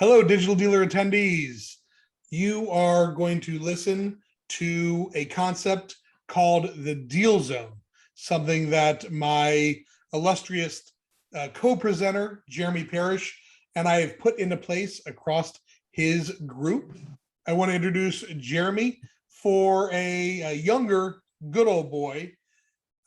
Hello, digital dealer attendees. You are going to listen to a concept called the deal zone, something that my illustrious co-presenter, Jeremy Parrish, and I have put into place across his group. I want to introduce Jeremy for a younger, good old boy,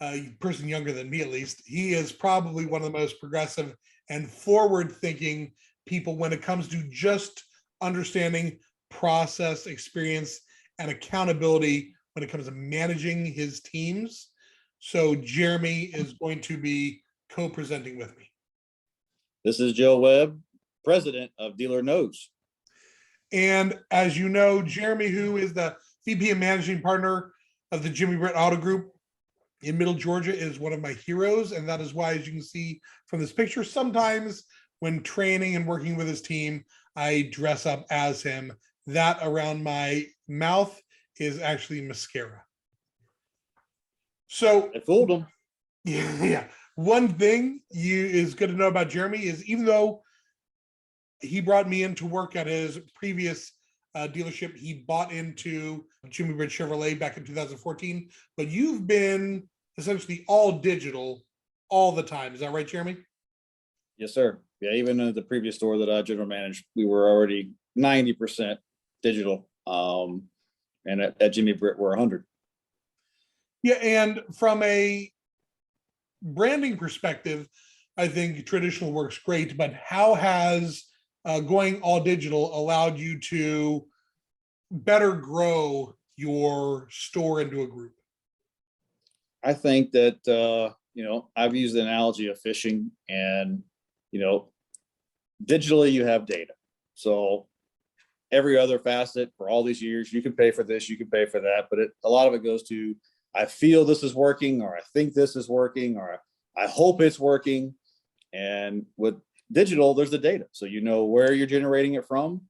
a person younger than me at least. He is probably one of the most progressive and forward-thinking people when it comes to just understanding process, experience, and accountability when it comes to managing his teams. So Jeremy is going to be co-presenting with me. This is Joe Webb, president of DealerKnows. And as you know, Jeremy, who is the VP and managing partner of the Jimmy Britt Auto Group in Middle Georgia, is one of my heroes. And that is why, as you can see from this picture, sometimes when training and working with his team, I dress up as him. That around my mouth is actually mascara. So I fooled him. yeah. One thing is good to know about Jeremy is even though he brought me in to work at his previous dealership, he bought into Jimmy Britt Chevrolet back in 2014, but you've been essentially all digital all the time. Is that right, Jeremy? Yes, sir. Yeah, even in the previous store that I general managed, we were already 90% digital. And at Jimmy Britt, we're 100. Yeah, and from a branding perspective, I think traditional works great, but how has going all digital allowed you to better grow your store into a group? I think that, I've used the analogy of fishing and, digitally you have data. So every other facet for all these years, you can pay for this, you can pay for that, but a lot of it goes to, I feel this is working, or I think this is working, or I hope it's working. And with digital, there's the data. So you know where you're generating it from,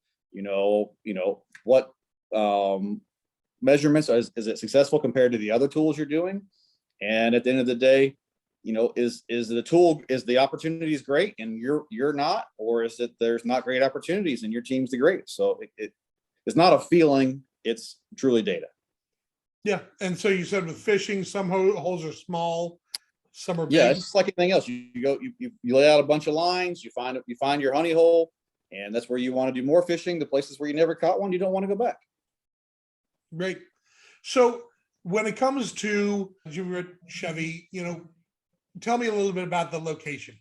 what measurements, is it successful compared to the other tools you're doing? And at the end of the day, is the opportunities great and you're not, or is it there's not great opportunities and your team's the greatest? So it's not a feeling, it's truly data. Yeah, and so you said with fishing, some holes are small, some are big. Yeah, it's just like anything else. You lay out a bunch of lines, you find your honey hole, and that's where you want to do more fishing. The places where you never caught one, you don't want to go back. Right. So when it comes to Jimmy Britt Chevy, tell me a little bit about the location.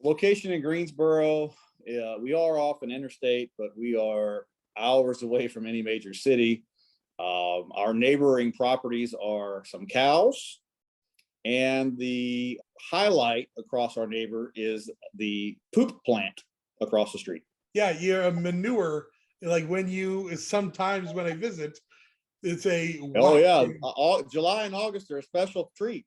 Location in Greensboro. We are off an interstate, but we are hours away from any major city. Our neighboring properties are some cows, and the highlight across our neighbor is the poop plant across the street. Yeah, you're a manure. Like sometimes when I visit, it's a oh yeah, July and August are a special treat.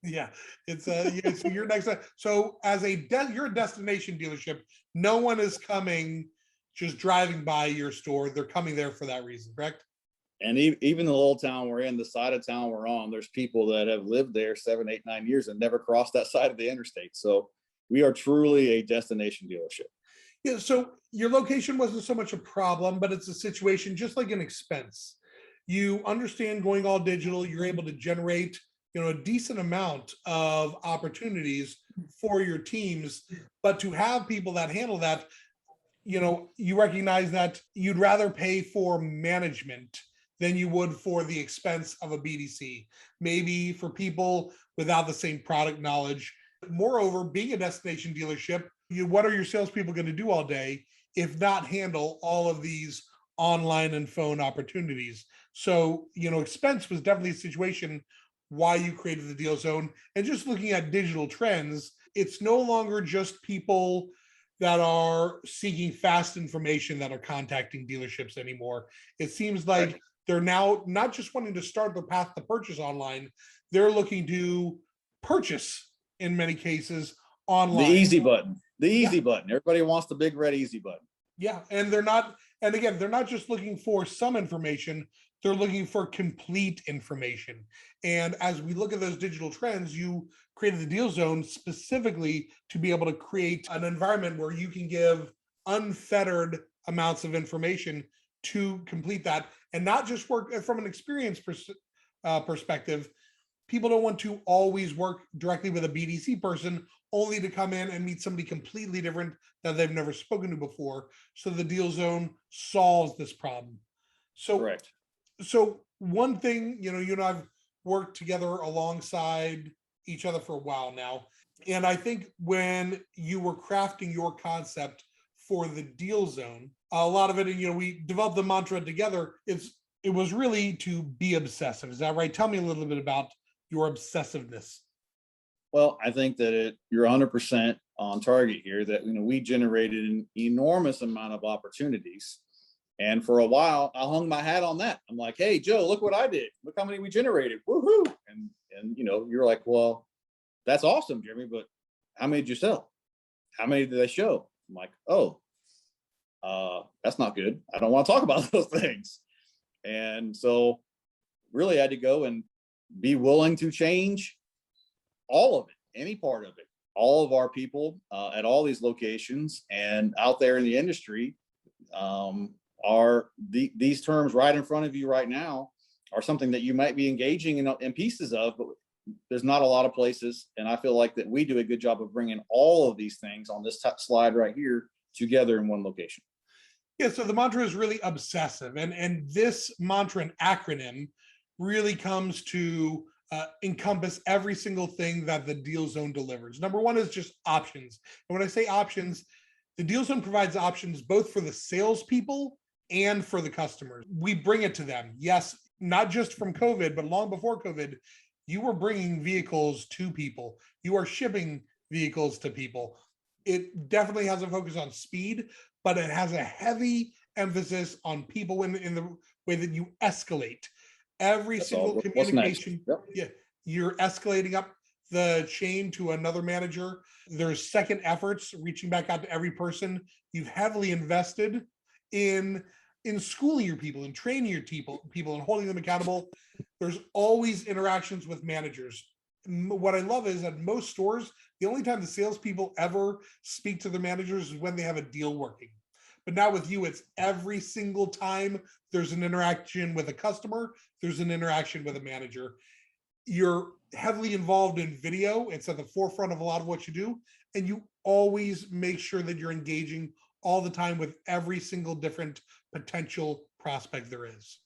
Yeah, it's so you're next. So as you're a destination dealership, no one is coming just driving by your store. They're coming there for that reason, correct? And even the little town we're in, the side of town we're on, there's people that have lived there 7, 8, 9 years and never crossed that side of the interstate. So we are truly a destination dealership. Yeah. So your location wasn't so much a problem, but it's a situation just like an expense. You understand going all digital, you're able to generate a decent amount of opportunities for your teams, but to have people that handle that, you recognize that you'd rather pay for management than you would for the expense of a BDC, maybe for people without the same product knowledge. Moreover, being a destination dealership, what are your salespeople going to do all day if not handle all of these online and phone opportunities? So, expense was definitely a situation why you created the deal zone. And just looking at digital trends, it's no longer just people that are seeking fast information that are contacting dealerships anymore. It seems like they're now not just wanting to start the path to purchase online, they're looking to purchase in many cases online. The easy button. Everybody wants the big red easy button. Yeah, and they're not just looking for some information, they're looking for complete information. And as we look at those digital trends, you created the deal zone specifically to be able to create an environment where you can give unfettered amounts of information to complete that, and not just work from an experience perspective. People don't want to always work directly with a BDC person, only to come in and meet somebody completely different that they've never spoken to before. So the deal zone solves this problem. So, Correct. so one thing, you and I've worked together alongside each other for a while now. And I think when you were crafting your concept for the deal zone, a lot of it, and we developed the mantra together, it was really to be obsessive. Is that right? Tell me a little bit about your obsessiveness. Well, I think that you're 100% on target here, that we generated an enormous amount of opportunities. And for a while, I hung my hat on that. I'm like, hey, Joe, look what I did. Look how many we generated. Woohoo. And you're like, well, that's awesome, Jeremy, but how many did you sell? How many did they show? I'm like, oh, that's not good. I don't want to talk about those things. And so really I had to go and be willing to change all of it, any part of it. All of our people at all these locations and out there in the industry are these terms right in front of you right now are something that you might be engaging in pieces of, but there's not a lot of places. And I feel like that we do a good job of bringing all of these things on this slide right here together in one location. Yeah, so the mantra is really obsessive, and this mantra and acronym really comes to encompass every single thing that the deal zone delivers. Number one is just options. And when I say options, the deal zone provides options both for the salespeople and for the customers. We bring it to them. Yes, not just from COVID, but long before COVID, you were bringing vehicles to people. You are shipping vehicles to people. It definitely has a focus on speed, but it has a heavy emphasis on people in the way that you escalate. Every single communication, yeah, you're escalating up the chain to another manager. There's second efforts reaching back out to every person. You've heavily invested in schooling your people and training your people and holding them accountable. There's always interactions with managers. What I love is at most stores, the only time the salespeople ever speak to the managers is when they have a deal working. But now with you, it's every single time there's an interaction with a customer, there's an interaction with a manager. You're heavily involved in video. It's at the forefront of a lot of what you do. And you always make sure that you're engaging all the time with every single different potential prospect there is.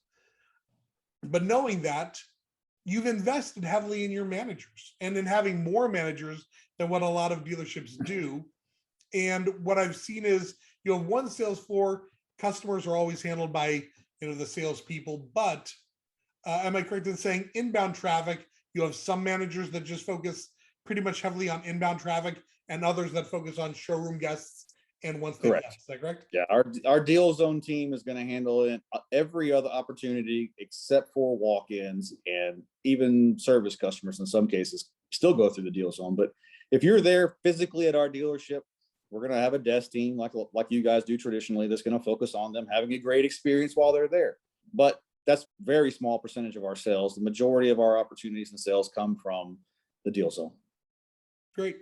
But knowing that, you've invested heavily in your managers and in having more managers than what a lot of dealerships do. And what I've seen is, you have one sales floor, customers are always handled by, the salespeople, but am I correct in saying inbound traffic, you have some managers that just focus pretty much heavily on inbound traffic and others that focus on showroom guests and once they left. Is that correct? Yeah, our deal zone team is going to handle it every other opportunity except for walk-ins, and even service customers in some cases still go through the deal zone. But if you're there physically at our dealership, we're going to have a desk team like you guys do traditionally that's going to focus on them having a great experience while they're there. But that's very small percentage of our sales. The majority of our opportunities and sales come from the deal zone. Great.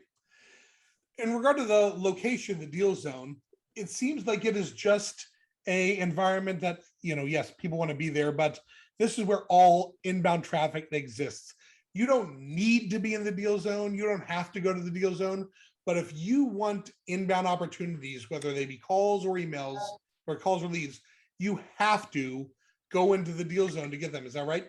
In regard to the location, the deal zone, it seems like it is just a environment that, yes, people want to be there, but this is where all inbound traffic exists. You don't need to be in the deal zone. You don't have to go to the deal zone. But if you want inbound opportunities, whether they be calls or emails or calls or leads, you have to go into the deal zone to get them. Is that right?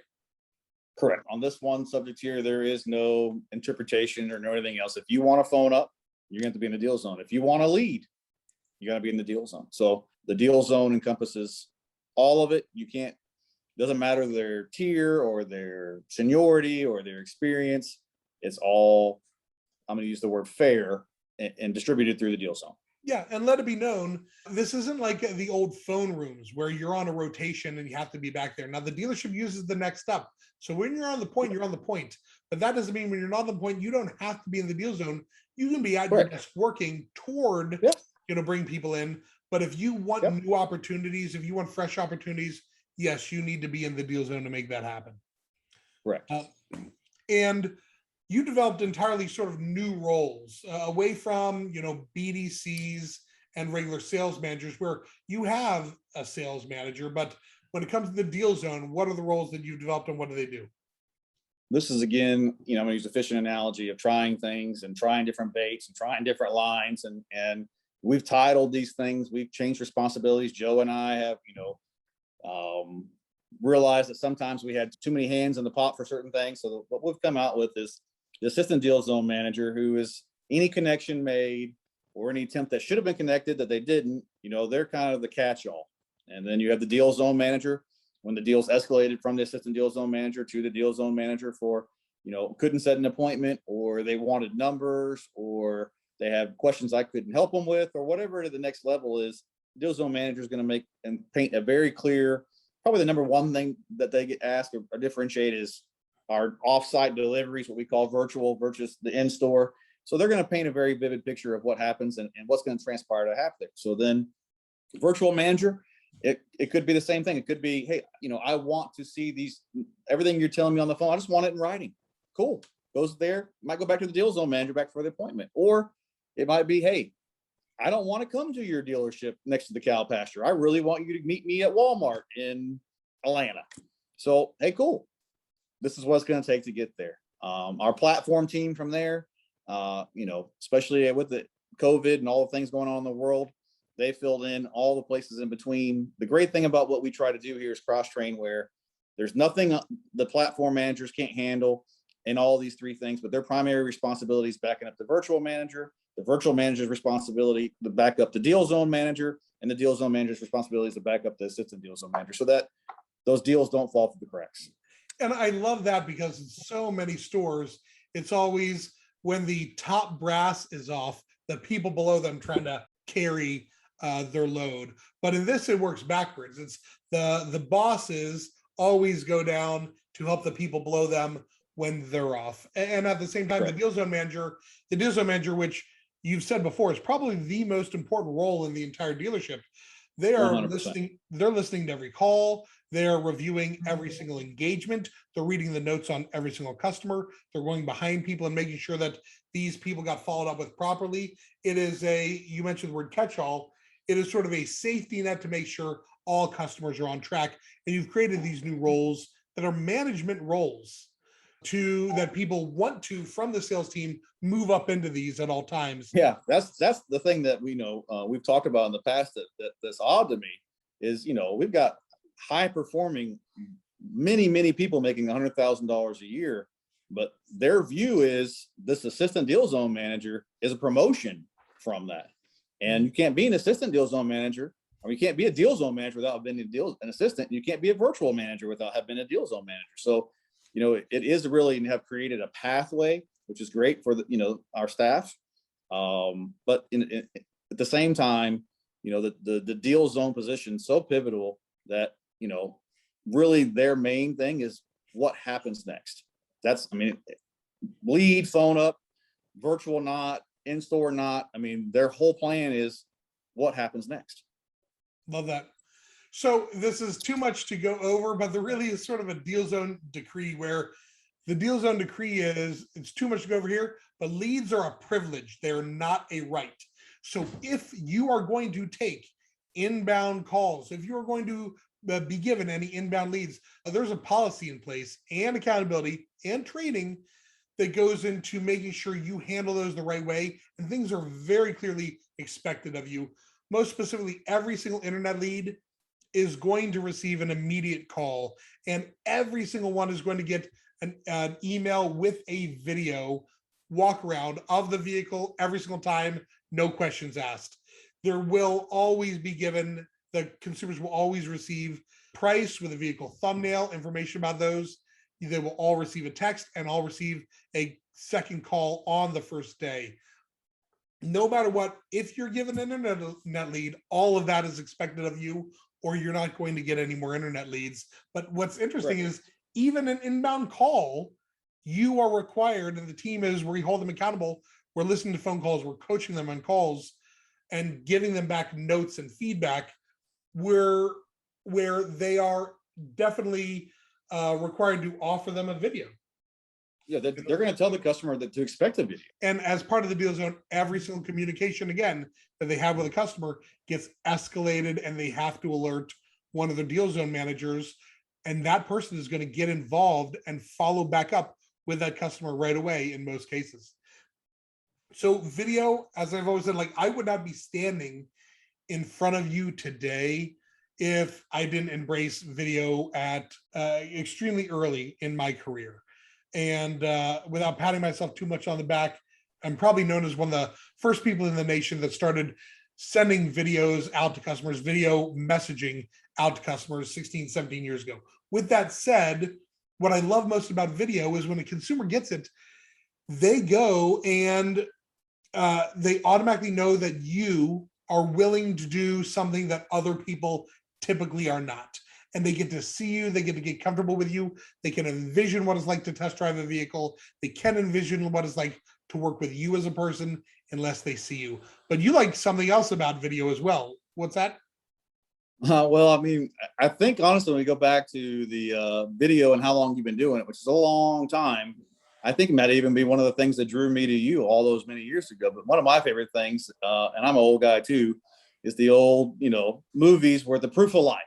Correct. On this one subject here, there is no interpretation or no anything else. If you want to phone up, you're going to have to be in the deal zone. If you want to lead, you got to be in the deal zone. So the deal zone encompasses all of it. You can't, doesn't matter their tier or their seniority or their experience. It's all, I'm going to use the word fair, and distributed through the deal zone. Yeah, and let it be known, this isn't like the old phone rooms where you're on a rotation and you have to be back there. Now, the dealership uses the next up. So when you're on the point, you're on the point. But that doesn't mean when you're not on the point, you don't have to be in the deal zone. You can be at your desk working toward, bring people in. But if you want new opportunities, if you want fresh opportunities, yes, you need to be in the deal zone to make that happen. Correct. And you developed entirely sort of new roles away from, BDCs and regular sales managers, where you have a sales manager, but when it comes to the deal zone, what are the roles that you've developed and what do they do? This is, again, I'm going to use a fishing analogy of trying things and trying different baits and trying different lines. And we've titled these things, we've changed responsibilities. Joe and I have, realized that sometimes we had too many hands in the pot for certain things. So what we've come out with is the assistant deal zone manager, who is any connection made or any attempt that should have been connected that they didn't, they're kind of the catch-all. And then you have the deal zone manager when the deal's escalated from the assistant deal zone manager to the deal zone manager for, couldn't set an appointment, or they wanted numbers, or they have questions I couldn't help them with, or whatever the next level is. Deal zone manager is going to make and paint a very clear, probably the number one thing that they get asked or differentiate is our offsite deliveries, what we call virtual versus the in-store. So they're going to paint a very vivid picture of what happens and what's going to transpire to happen there. So then virtual manager, it could be the same thing. It could be, hey, I want to see everything you're telling me on the phone. I just want it in writing. Cool. Goes there. Might go back to the deal zone manager back for the appointment. Or it might be, hey, I don't want to come to your dealership next to the cow pasture. I really want you to meet me at Walmart in Atlanta. So, hey, cool. This is what it's going to take to get there. Our platform team from there, especially with the COVID and all the things going on in the world, they filled in all the places in between. The great thing about what we try to do here is cross-train, where there's nothing the platform managers can't handle in all these three things, but their primary responsibility is backing up the virtual manager, the virtual manager's responsibility to back up the deal zone manager, and the deal zone manager's responsibility is to back up the assistant deal zone manager, so that those deals don't fall through the cracks. And I love that, because in so many stores, it's always when the top brass is off, the people below them trying to carry their load. But in this, it works backwards. It's the bosses always go down to help the people below them when they're off. And at the same time, Correct. the deal zone manager, which you've said before, is probably the most important role in the entire dealership. They are 100%. they're listening to every call. They're reviewing every single engagement. They're reading the notes on every single customer. They're going behind people and making sure that these people got followed up with properly. It is you mentioned the word catch-all. It is sort of a safety net to make sure all customers are on track. And you've created these new roles that are management roles that people want to, from the sales team, move up into these at all times. Yeah, that's the thing that we know we've talked about in the past that's odd to me is, we've got high performing, many people making $100,000 a year, but their view is this assistant deal zone manager is a promotion from that. And you can't be an assistant deal zone manager, or you can't be a deal zone manager without being an assistant. You can't be a virtual manager without having been a deal zone manager. So, it is really have created a pathway, which is great for our staff. But at the same time, the deal zone position is so pivotal that, really their main thing is what happens next. Lead, phone up, virtual not, in-store not. Their whole plan is what happens next. Love that. So this is too much to go over, but there really is sort of a deal zone decree, where the deal zone decree is it's too much to go over here, but leads are a privilege. They're not a right. So if you are going to take inbound calls, if you are going to be given any inbound leads, there's a policy in place and accountability and training that goes into making sure you handle those the right way. And things are very clearly expected of you. Most specifically, every single internet lead is going to receive an immediate call, and every single one is going to get an email with a video walk around of the vehicle every single time, no questions asked. There will always be given, the consumers will always receive price with a vehicle thumbnail, information about those. They will all receive a text and all receive a second call on the first day. No matter what, if you're given an internet lead, all of that is expected of you, or you're not going to get any more internet leads. But what's interesting is even an inbound call, you are required, and the team is, where you hold them accountable. We're listening to phone calls, we're coaching them on calls and giving them back notes and feedback, where they are definitely required to offer them a video. Yeah, they're going to tell the customer that to expect a video. And as part of the deal zone, every single communication again that they have with a customer gets escalated, and they have to alert one of the deal zone managers, and that person is going to get involved and follow back up with that customer right away in most cases. So video, as I've always said, like I would not be standing in front of you today if I didn't embrace video at extremely early in my career. And without patting myself too much on the back, I'm probably known as one of the first people in the nation that started sending videos out to customers, video messaging out to customers 16, 17 years ago. With that said, what I love most about video is when a consumer gets it, they go and they automatically know that you are willing to do something that other people typically are not. And they get to see you, they get to get comfortable with you, they can envision what it's like to test drive a vehicle, they can envision what it's like to work with you as a person unless they see you. But you like something else about video as well. What's that? Well, I mean, I think honestly, when we go back to the video and how long you've been doing it, which is a long time, I think it might even be one of the things that drew me to you all those many years ago. But one of my favorite things, and I'm an old guy too, is the old, movies where the proof of life.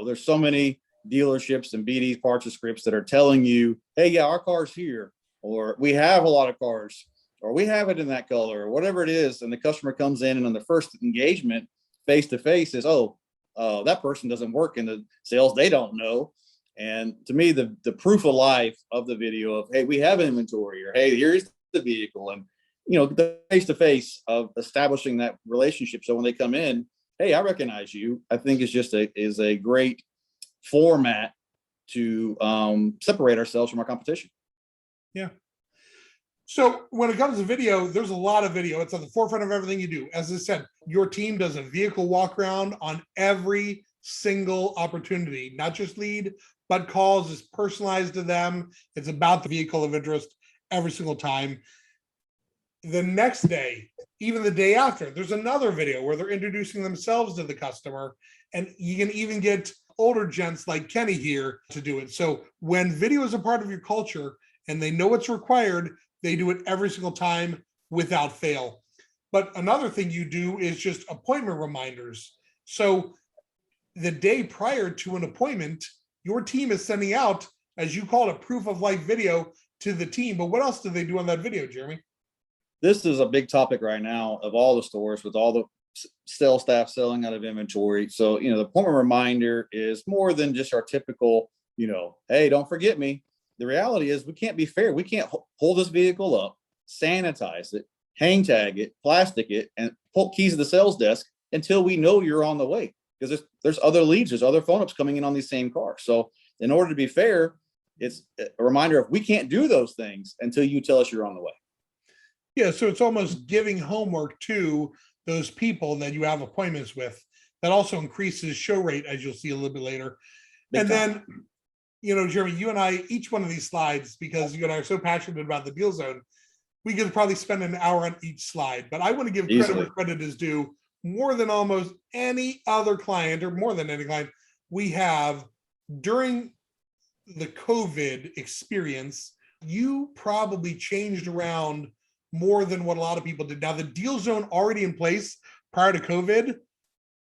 There's so many dealerships and BD's parts and scripts that are telling you, hey, yeah, our car's here, or we have a lot of cars, or we have it in that color, or whatever it is. And the customer comes in and on the first engagement face to face is, that person doesn't work in the sales. They don't know. And to me, the proof of life of the video of, hey, we have inventory, or hey, here's the vehicle, and the face to face of establishing that relationship. So when they come in, hey, I recognize you, I think is a great format to separate ourselves from our competition. Yeah. So when it comes to video, there's a lot of video. It's on the forefront of everything you do. As I said, your team does a vehicle walk around on every single opportunity, not just lead, but calls. Is personalized to them. It's about the vehicle of interest every single time. The next day, even the day after, there's another video where they're introducing themselves to the customer. And you can even get older gents like Kenny here to do it. So when video is a part of your culture and they know what's required, they do it every single time without fail. But another thing you do is just appointment reminders. So the day prior to an appointment, your team is sending out, as you call it, a proof of life video to the team. But what else do they do on that video, Jeremy? This is a big topic right now of all the stores with all the sales staff selling out of inventory. So, the appointment reminder is more than just our typical, hey, don't forget me. The reality is we can't be fair. We can't hold this vehicle up, sanitize it, hang tag it, plastic it, and pull keys to the sales desk until we know you're on the way. Because there's other leads, there's other phone ups coming in on these same cars. So in order to be fair, it's a reminder of we can't do those things until you tell us you're on the way. Yeah, so it's almost giving homework to those people that you have appointments with. That also increases show rate, as you'll see a little bit later. Big time. Then, Jeremy, you and I, each one of these slides, because you and I are so passionate about the deal zone, we could probably spend an hour on each slide. But I want to give credit where credit is due. More than almost any other client, or more than any client we have during the COVID experience, you probably changed around more than what a lot of people did. Now, the deal zone already in place prior to COVID,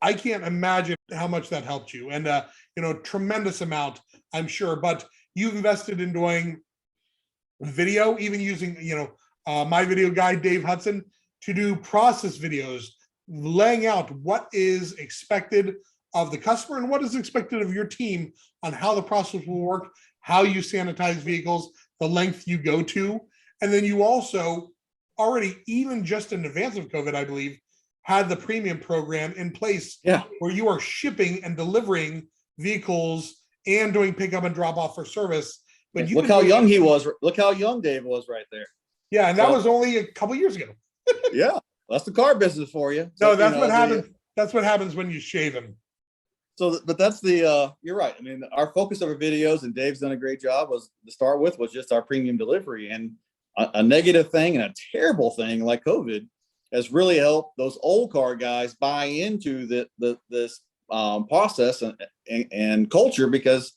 I can't imagine how much that helped you. And, tremendous amount, I'm sure. But you've invested in doing video, even using, my video guy, Dave Hudson, to do process videos, laying out what is expected of the customer and what is expected of your team on how the process will work, how you sanitize vehicles, the length you go to. And then you also already, even just in advance of COVID, I believe, had the premium program in place where you are shipping and delivering vehicles and doing pickup and drop off for service. But look how young he was. Look how young Dave was right there. Yeah, and that was only a couple years ago. Yeah, that's the car business for you. So, no, that's what happens. That's what happens when you shave him. So, but that's you're right. I mean, our focus of our videos, and Dave's done a great job, was to start with was just our premium delivery. And a negative thing and a terrible thing like COVID has really helped those old car guys buy into this process and culture, because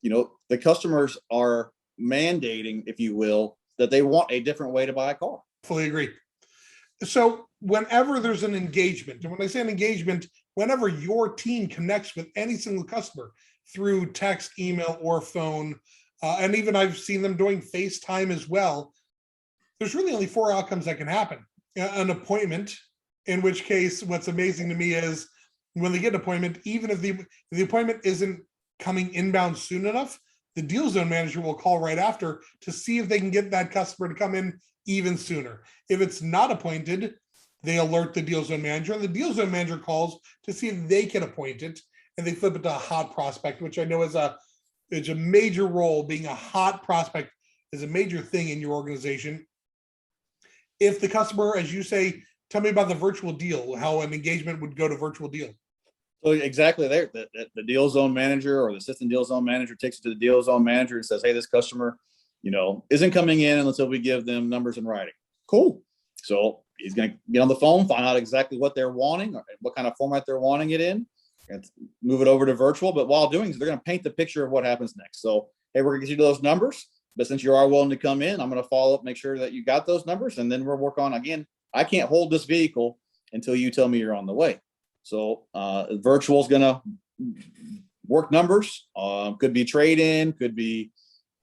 the customers are mandating, if you will, that they want a different way to buy a car. Fully agree. So whenever there's an engagement, and when I say an engagement, whenever your team connects with any single customer through text, email, or phone, and even I've seen them doing FaceTime as well, there's really only 4 outcomes that can happen. An appointment, in which case, what's amazing to me is when they get an appointment, even if the appointment isn't coming inbound soon enough, the deal zone manager will call right after to see if they can get that customer to come in even sooner. If it's not appointed, they alert the deal zone manager, and the deal zone manager calls to see if they can appoint it, and they flip it to a hot prospect, which I know is a major role. Being a hot prospect is a major thing in your organization. If the customer, as you say, tell me about the virtual deal, how an engagement would go to virtual deal. So exactly there, the deal zone manager or the assistant deal zone manager takes it to the deal zone manager and says, hey, this customer, isn't coming in until we give them numbers in writing. Cool. So he's going to get on the phone, find out exactly what they're wanting, or what kind of format they're wanting it in, and move it over to virtual. But while doing so, they're going to paint the picture of what happens next. So, hey, we're going to get you those numbers, but since you are willing to come in, I'm going to follow up, make sure that you got those numbers, and then we'll work on, again, I can't hold this vehicle until you tell me you're on the way. So virtual is going to work numbers, could be trade-in, could be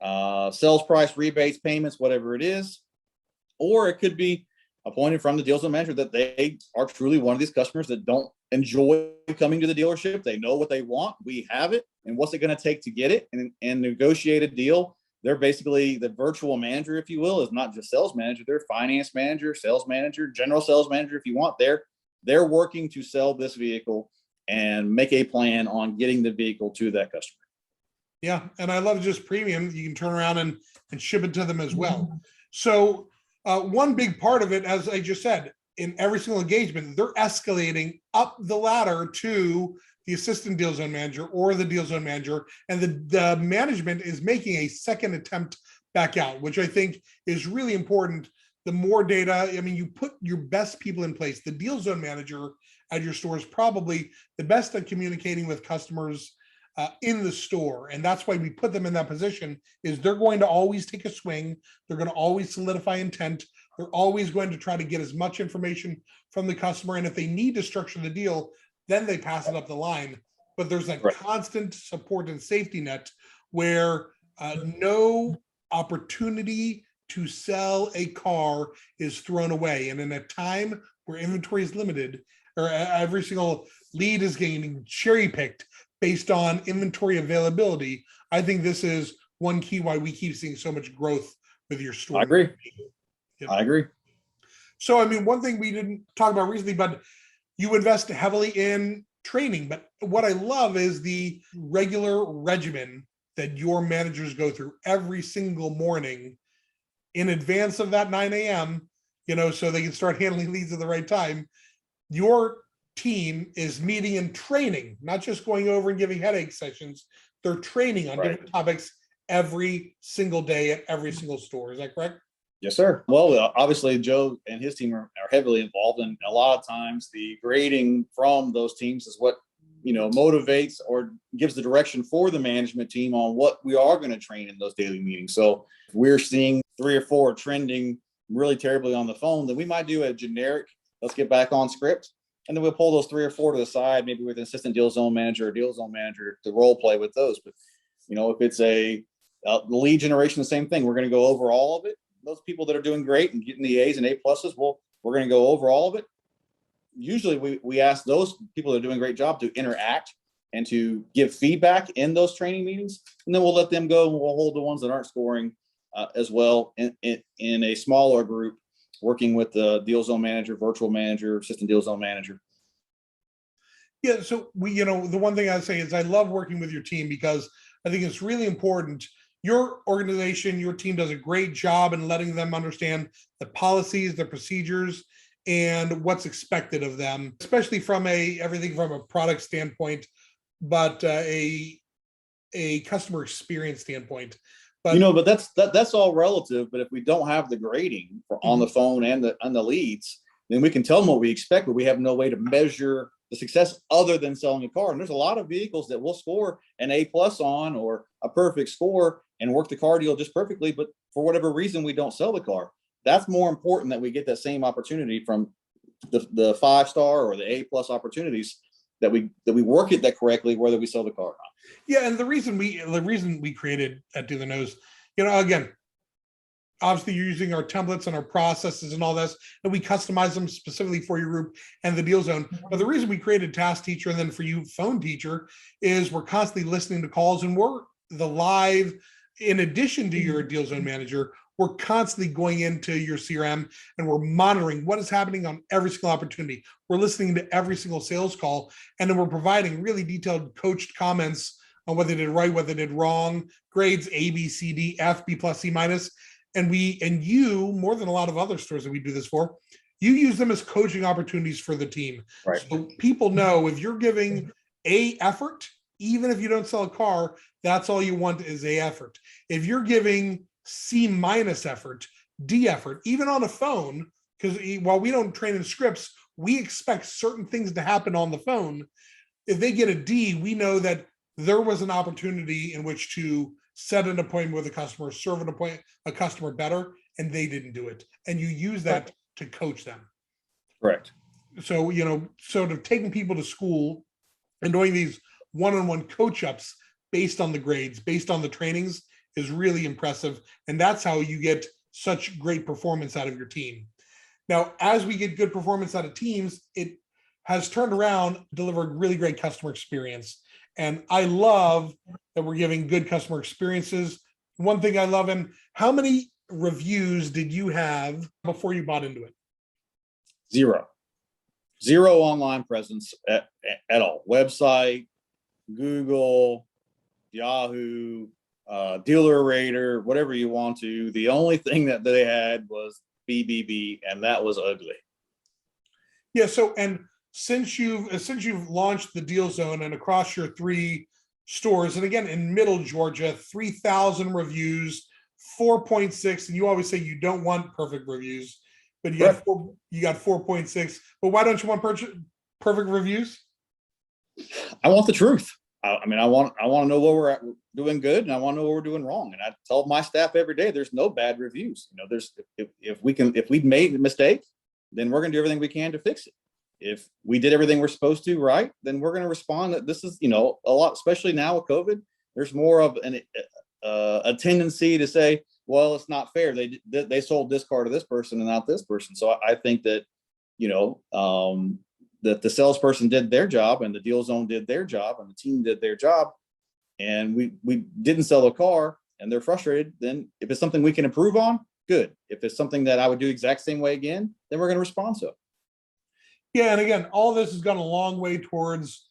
sales price, rebates, payments, whatever it is. Or it could be appointed from the deal zone manager that they are truly one of these customers that don't enjoy coming to the dealership. They know what they want. We have it. And what's it going to take to get it and negotiate a deal? They're basically the virtual manager, if you will, is not just sales manager. They're finance manager, sales manager, general sales manager, if you want. They're working to sell this vehicle and make a plan on getting the vehicle to that customer. Yeah. And I love just premium. You can turn around and ship it to them as well. So one big part of it, as I just said, in every single engagement, they're escalating up the ladder to the assistant deal zone manager or the deal zone manager, and the management is making a second attempt back out, which I think is really important. The more data, you put your best people in place. The deal zone manager at your store is probably the best at communicating with customers in the store. And that's why we put them in that position, is they're going to always take a swing. They're going to always solidify intent. They're always going to try to get as much information from the customer. And if they need to structure the deal, then they pass it up the line. But there's a constant support and safety net where no opportunity to sell a car is thrown away. And in a time where inventory is limited, or every single lead is getting cherry picked based on inventory availability, I think this is one key why we keep seeing so much growth with your store. I agree. I agree. So, one thing we didn't talk about recently, but you invest heavily in training. But what I love is the regular regimen that your managers go through every single morning in advance of that 9 a.m., so they can start handling leads at the right time. Your team is meeting and training, not just going over and giving headache sessions. They're training on different topics every single day at every single store. Is that correct? Yes, sir. Well, obviously, Joe and his team are heavily involved, and a lot of times the grading from those teams is what motivates or gives the direction for the management team on what we are going to train in those daily meetings. So if we're seeing 3 or 4 trending really terribly on the phone, then we might do a generic, let's get back on script. And then we'll pull those 3 or 4 to the side, maybe with an assistant deal zone manager or deal zone manager to role play with those. But, if it's a lead generation, the same thing. We're going to go over all of it. Those people that are doing great and getting the A's and A pluses, we're going to go over all of it. Usually we ask those people that are doing a great job to interact and to give feedback in those training meetings. And then we'll let them go and we'll hold the ones that aren't scoring as well in a smaller group, working with the deal zone manager, virtual manager, assistant deal zone manager. Yeah. So the one thing I say is I love working with your team because I think it's really important. Your organization, your team does a great job in letting them understand the policies, the procedures, and what's expected of them, especially from everything from a product standpoint, but a customer experience standpoint. But but that's all relative. But if we don't have the grading on the phone and the leads, then we can tell them what we expect, but we have no way to measure the success other than selling a car. And there's a lot of vehicles that we'll score an A+ on or a perfect score, and work the car deal just perfectly, but for whatever reason, we don't sell the car. That's more important that we get that same opportunity from the 5-star or the A+ opportunities, that we work it that correctly, whether we sell the car or not. Yeah, and the reason we created at DealerKnows, again, obviously you're using our templates and our processes and all this, and we customize them specifically for your group and the deal zone. But the reason we created Task Teacher and then for you Phone Teacher is we're constantly listening to calls, and we're the live, in addition to your deal zone manager, we're constantly going into your CRM and we're monitoring what is happening on every single opportunity. We're listening to every single sales call, and then we're providing really detailed coached comments on what they did right, what they did wrong, grades A, B, C, D, F, B+, C-. And you, more than a lot of other stores that we do this for, you use them as coaching opportunities for the team. Right. So people know if you're giving A effort, even if you don't sell a car, that's all you want is A effort. If you're giving C- effort, D effort, even on a phone, because while we don't train in scripts, we expect certain things to happen on the phone. If they get a D, we know that there was an opportunity in which to set an appointment with a customer, serve a customer better, and they didn't do it. And you use that to coach them. Correct. So, sort of taking people to school and doing these one-on-one coach ups based on the grades, based on the trainings, is really impressive. And that's how you get such great performance out of your team. Now, as we get good performance out of teams, it has turned around, delivered really great customer experience. And I love that we're giving good customer experiences. One thing I love, and how many reviews did you have before you bought into it? Zero online presence at all. Website, Google, Yahoo, Dealer Rater, whatever you want to. The only thing that they had was BBB, and that was ugly. Yeah. So, and since you've launched the Deal Zone and across your 3 stores, and again in Middle Georgia, 3,000 reviews, 4.6, and you always say you don't want perfect reviews, but you got 4.6. But why don't you want perfect reviews? I want the truth. I want to know where we're doing good, and I want to know what we're doing wrong. And I tell my staff every day, there's no bad reviews. If we've made a mistake, then we're going to do everything we can to fix it. If we did everything we're supposed to right, then we're going to respond that this is, a lot, especially now with COVID, there's more of a tendency to say, well, it's not fair. They sold this car to this person and not this person. So I think that, that the salesperson did their job and the deal zone did their job and the team did their job, and we didn't sell a car and they're frustrated. Then if it's something we can improve on, good. If it's something that I would do exact same way again, then we're going to respond to it. Yeah, and again, all this has gone a long way towards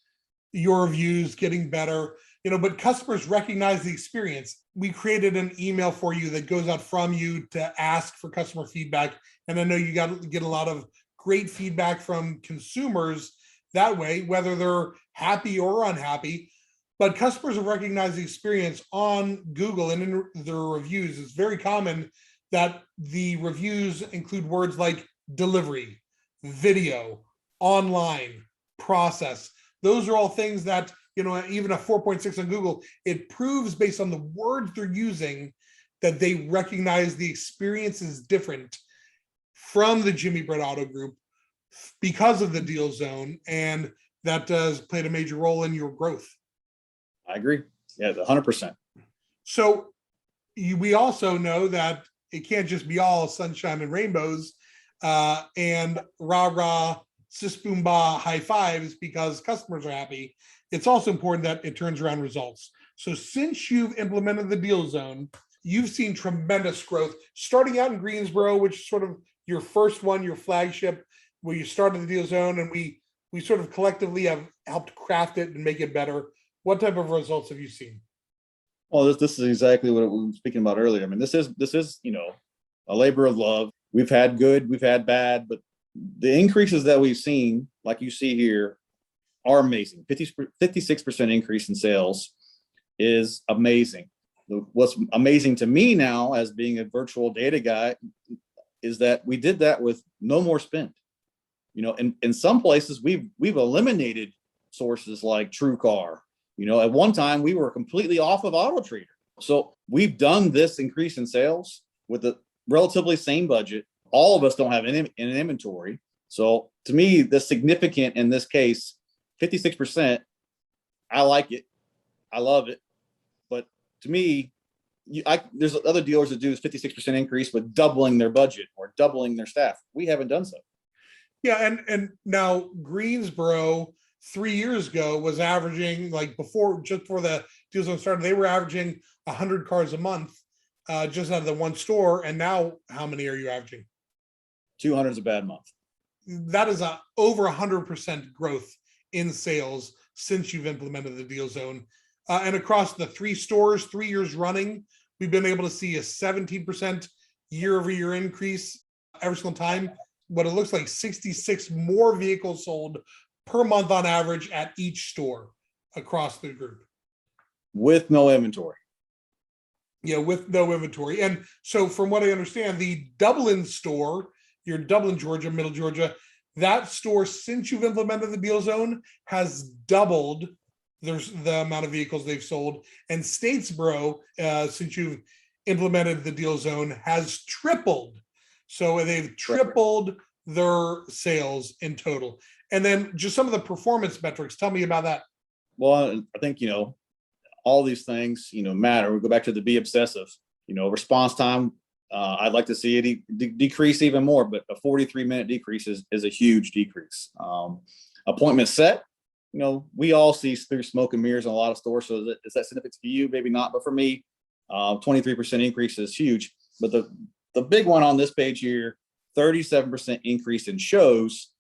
your reviews getting better, but customers recognize the experience. We created an email for you that goes out from you to ask for customer feedback. And I know you get a lot of great feedback from consumers that way, whether they're happy or unhappy. But customers have recognized the experience on Google and in their reviews. It's very common that the reviews include words like delivery, video, online, process. Those are all things that, even a 4.6 on Google, it proves based on the words they're using that they recognize the experience is different from the Jimmy Britt Auto Group because of the Deal Zone, and that does played a major role in your growth. I agree. Yeah, 100%. So we also know that it can't just be all sunshine and rainbows and rah-rah, sis boom bah high fives because customers are happy. It's also important that it turns around results. So since you've implemented the Deal Zone, you've seen tremendous growth starting out in Greensboro, which is sort of your first one, your flagship, where you started the Deal Zone, and we sort of collectively have helped craft it and make it better. What type of results have you seen? Well, this is exactly what we were speaking about earlier. I mean, this is a labor of love. We've had good, we've had bad, but the increases that we've seen, like you see here, are amazing. 56% increase in sales is amazing. What's amazing to me now, as being a virtual data guy, is that we did that with no more spend. In some places we've eliminated sources like TrueCar. At one time we were completely off of AutoTrader. So we've done this increase in sales with the relatively same budget. All of us don't have an inventory. So to me, the significant in this case, 56%, I like it. I love it. But to me, there's other dealers that do this 56% increase with doubling their budget or doubling their staff. We haven't done so. Yeah, and now Greensboro 3 years ago was averaging, like just before the deal zone started, they were averaging 100 cars a month, just out of the one store. And now, how many are you averaging? 200 is a bad month. That is over 100% growth in sales since you've implemented the deal zone. And across the 3 stores, 3 years running, we've been able to see a 17% year-over-year increase every single time. What it looks like 66 more vehicles sold per month on average at each store across the group. With no inventory. Yeah, with no inventory. And so from what I understand, the Dublin store, your Dublin, Georgia, Middle Georgia, that store, since you've implemented the deal zone, has doubled the amount of vehicles they've sold. And Statesboro, since you've implemented the deal zone, has tripled. So they've tripled their sales in total. And then just some of the performance metrics. Tell me about that. Well, I think, all these things, matter. We go back to the be obsessive, response time. I'd like to see it decrease even more, but a 43-minute decrease is a huge decrease. Appointment set, we all see through smoke and mirrors in a lot of stores. So is that significant to you? Maybe not, but for me, 23% increase is huge. But the big one on this page here, 37% increase in shows.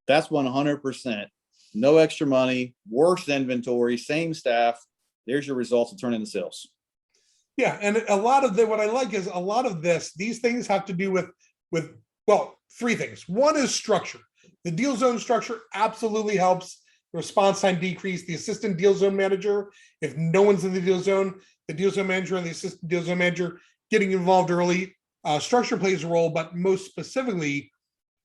That's 100%. No extra money, worse inventory, same staff. There's your results to turn into sales. Yeah, and a lot of what I like is a lot of these things have to do with 3 things. One is structure. The deal zone structure absolutely helps the response time decrease. The assistant deal zone manager, if no one's in the deal zone manager and the assistant deal zone manager getting involved early. Structure plays a role, but most specifically,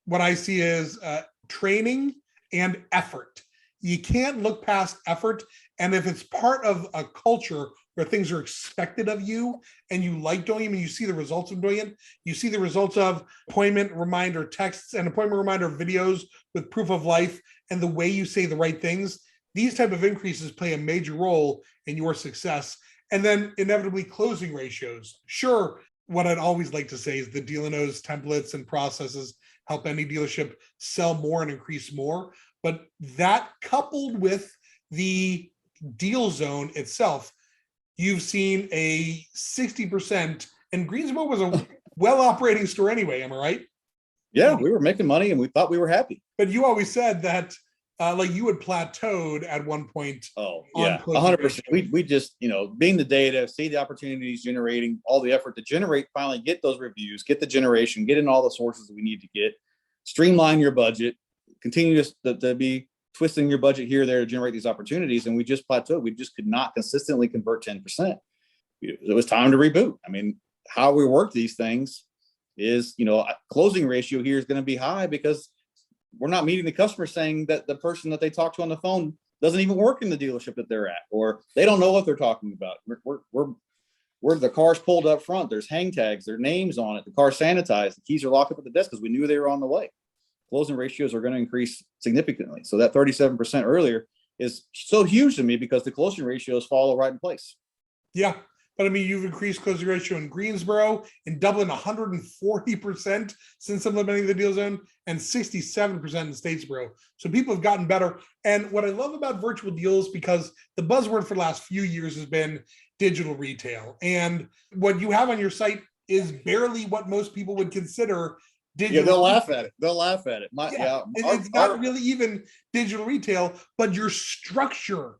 what I see is training and effort. You can't look past effort. And if it's part of a culture where things are expected of you and you like doing them and you see the results of doing it, you see the results of appointment reminder texts and appointment reminder videos with proof of life and the way you say the right things, these type of increases play a major role in your success. And then inevitably closing ratios. Sure, what I'd always like to say is the DealerKnows templates and processes help any dealership sell more and increase more. But that coupled with the deal zone itself, you've seen a 60%, and Greensboro was a well-operating store anyway, am I right? Yeah, we were making money and we thought we were happy. But you always said that you had plateaued at one point. Oh, yeah, 100%. We just, being the data, see the opportunities generating, all the effort to generate, finally get those reviews, get the generation, get in all the sources that we need to get, streamline your budget, continue to be twisting your budget here or there to generate these opportunities. And we just plateaued. We just could not consistently convert 10%. It was time to reboot. I mean, how we work these things is, closing ratio here is going to be high because we're not meeting the customer saying that the person that they talk to on the phone doesn't even work in the dealership that they're at, or they don't know what they're talking about. We're the car's pulled up front. There's hang tags, their names on it. The car's sanitized. The keys are locked up at the desk because we knew they were on the way. Closing ratios are going to increase significantly. So that 37% earlier is so huge to me because the closing ratios follow right in place. Yeah. But I mean, you've increased closing ratio in Greensboro, in Dublin, 140% since implementing the deal zone, and 67% in Statesboro. So people have gotten better. And what I love about virtual deals, because the buzzword for the last few years has been digital retail. And what you have on your site is barely what most people would consider digital. Yeah, they'll laugh at it. They'll laugh at it. It's not really even digital retail, but your structure,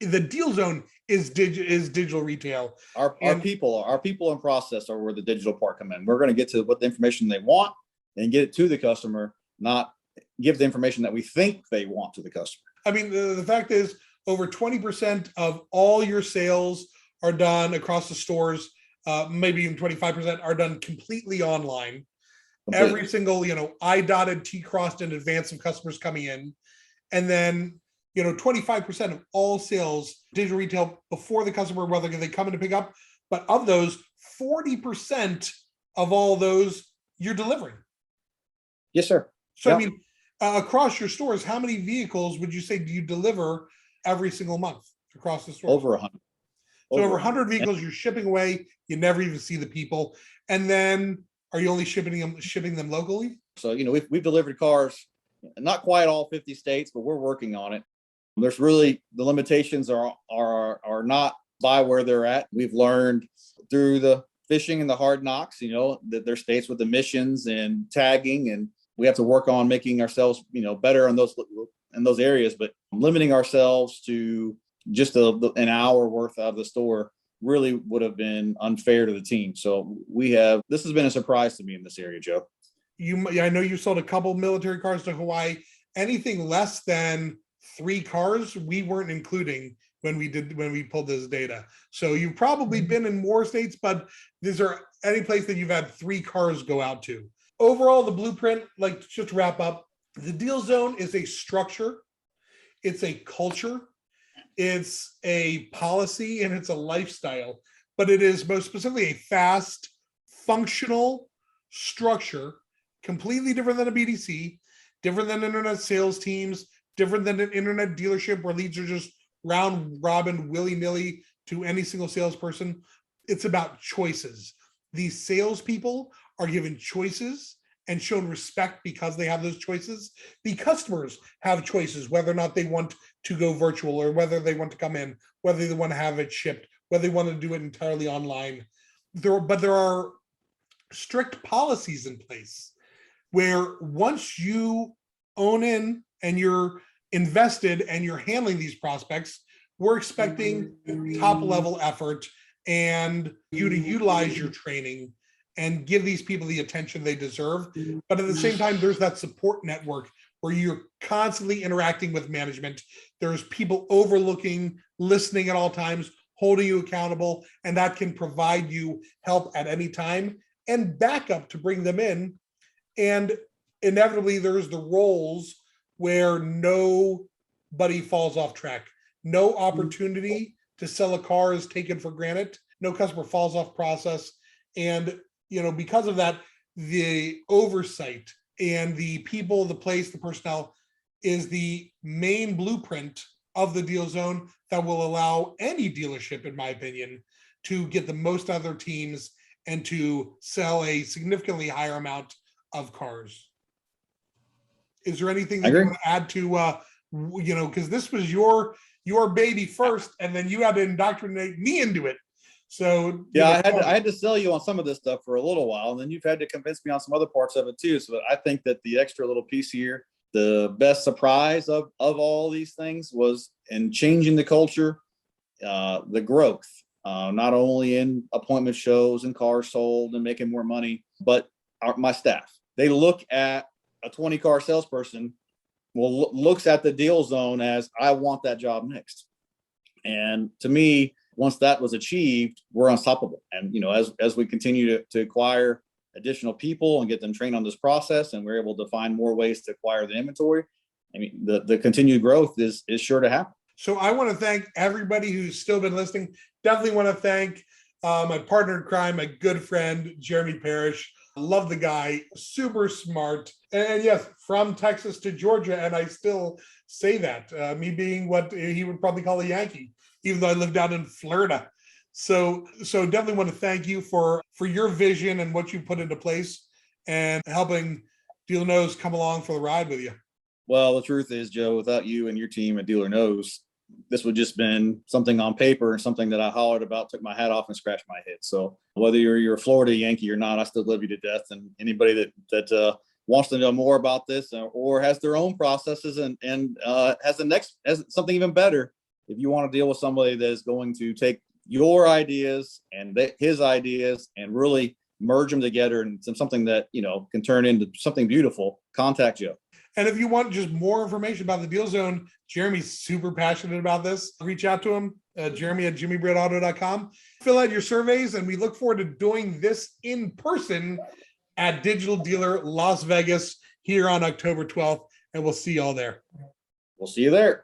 the deal zone is digital retail. Our people and process are where the digital part come in. We're going to get to what the information they want and get it to the customer, not give the information that we think they want to the customer. I mean, the fact is over 20% of all your sales are done across the stores, maybe even 25% are done completely online. Completely. Every single, I dotted, T crossed in advance of customers coming in. And then, 25% of all sales, digital retail before the customer, whether they come in to pick up, but of those, 40% of all those you're delivering. Yes, sir. So, I Yep. mean, across your stores, how many vehicles would you say do you deliver every single month across the store? Over 100. So over 100. 100 vehicles you're shipping away, you never even see the people. And then are you only shipping them locally? So, we've delivered cars, not quite all 50 states, but we're working on it. There's really, the limitations are not by where they're at. We've learned through the fishing and the hard knocks, that there's states with emissions and tagging, and we have to work on making ourselves, better in those areas, but limiting ourselves to just an hour worth out of the store really would have been unfair to the team. So this has been a surprise to me in this area, Joe. I know you sold a couple military cars to Hawaii. Anything less than 3 cars, we weren't including when we pulled this data. So you've probably been in more states, but these are any place that you've had 3 cars go out to. Overall, the blueprint, like just to wrap up, the Deal Zone is a structure, it's a culture, it's a policy, and it's a lifestyle, but it is most specifically a fast, functional structure, completely different than a BDC, different than internet sales teams, different than an internet dealership where leads are just round robin, willy-nilly to any single salesperson. It's about choices. These salespeople are given choices and shown respect because they have those choices. The customers have choices, whether or not they want to go virtual or whether they want to come in, whether they want to have it shipped, whether they want to do it entirely online. But there are strict policies in place where once you own in and you're invested and you're handling these prospects, we're expecting top level effort and you to utilize your training and give these people the attention they deserve. But at the same time, there's that support network where you're constantly interacting with management. There's people overlooking, listening at all times, holding you accountable, and that can provide you help at any time and backup to bring them in. And inevitably, there's the roles where nobody falls off track. No opportunity to sell a car is taken for granted. No customer falls off process. And, because of that, the oversight and the people, the place, the personnel is the main blueprint of the Deal Zone that will allow any dealership, in my opinion, to get the most out of their teams and to sell a significantly higher amount of cars. Is there anything that you want to add to, because this was your baby first, and then you had to indoctrinate me into it. So yeah, I had to sell you on some of this stuff for a little while, and then you've had to convince me on some other parts of it too. So I think that the extra little piece here, the best surprise of all these things was in changing the culture, the growth, not only in appointment shows and cars sold and making more money, but my staff. They look at a 20-car salesperson, looks at the Deal Zone as, I want that job next. And to me, once that was achieved, we're unstoppable. And, as we continue to acquire additional people and get them trained on this process, and we're able to find more ways to acquire the inventory, I mean, the continued growth is sure to happen. So I want to thank everybody who's still been listening. Definitely want to thank my partner in crime, my good friend, Jeremy Parrish. Love the guy, super smart. And yes, from Texas to Georgia. And I still say that, me being what he would probably call a Yankee, even though I live down in Florida. So definitely want to thank you for your vision and what you put into place and helping DealerKnows come along for the ride with you. Well, the truth is, Joe, without you and your team at DealerKnows, this would just been something on paper and something that I hollered about, took my hat off and scratched my head. So whether you're a Florida Yankee or not, I still love you to death. And anybody that wants to know more about this or has their own processes and has something even better, if you want to deal with somebody that is going to take your ideas and his ideas and really merge them together into something that, can turn into something beautiful, contact Joe. And if you want just more information about the Deal Zone, Jeremy's super passionate about this. Reach out to him, Jeremy at jimmybrittauto.com. Fill out your surveys, and we look forward to doing this in person at Digital Dealer Las Vegas here on October 12th, and we'll see you all there. We'll see you there.